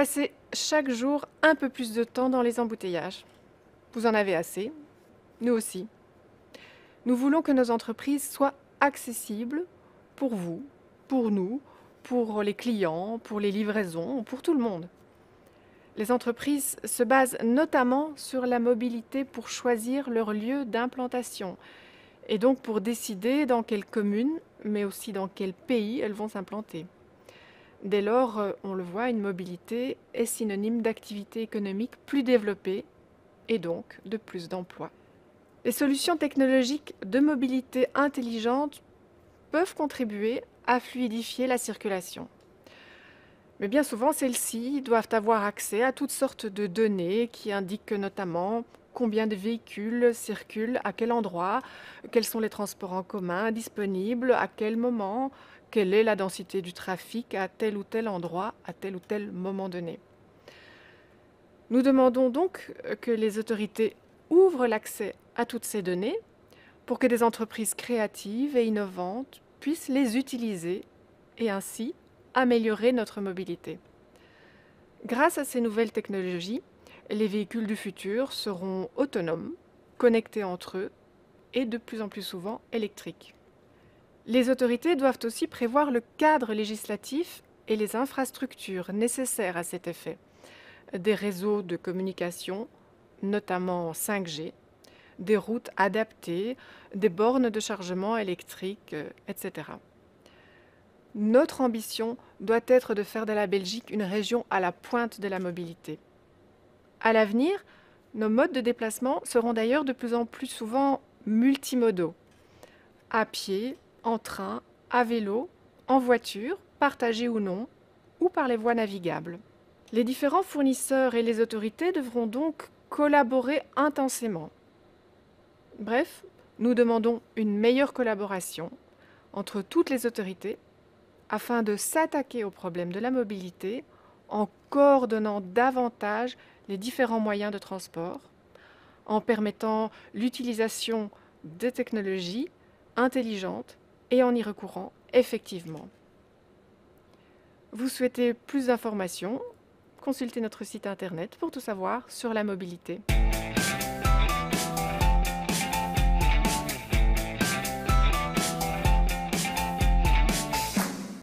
passez chaque jour un peu plus de temps dans les embouteillages. Vous en avez assez, nous aussi. Nous voulons que nos entreprises soient accessibles pour vous, pour nous, pour les clients, pour les livraisons, pour tout le monde. Les entreprises se basent notamment sur la mobilité pour choisir leur lieu d'implantation et donc pour décider dans quelle commune, mais aussi dans quel pays elles vont s'implanter. Dès lors, on le voit, une mobilité est synonyme d'activité économique plus développée et donc de plus d'emplois. Les solutions technologiques de mobilité intelligente peuvent contribuer à fluidifier la circulation. Mais bien souvent, celles-ci doivent avoir accès à toutes sortes de données qui indiquent notamment combien de véhicules circulent à quel endroit, quels sont les transports en commun disponibles, à quel moment, quelle est la densité du trafic à tel ou tel endroit, à tel ou tel moment donné. Nous demandons donc que les autorités ouvrent l'accès à toutes ces données pour que des entreprises créatives et innovantes puissent les utiliser et ainsi améliorer notre mobilité. Grâce à ces nouvelles technologies, les véhicules du futur seront autonomes, connectés entre eux et de plus en plus souvent électriques. Les autorités doivent aussi prévoir le cadre législatif et les infrastructures nécessaires à cet effet. Des réseaux de communication, notamment 5G, des routes adaptées, des bornes de chargement électrique, etc. Notre ambition doit être de faire de la Belgique une région à la pointe de la mobilité. À l'avenir, nos modes de déplacement seront d'ailleurs de plus en plus souvent multimodaux. À pied, en train, à vélo, en voiture, partagée ou non, ou par les voies navigables. Les différents fournisseurs et les autorités devront donc collaborer intensément. Bref, nous demandons une meilleure collaboration entre toutes les autorités afin de s'attaquer aux problèmes de la mobilité en coordonnant davantage les différents moyens de transport, en permettant l'utilisation de technologies intelligentes et en y recourant effectivement. Vous souhaitez plus d'informations? Consultez notre site internet pour tout savoir sur la mobilité.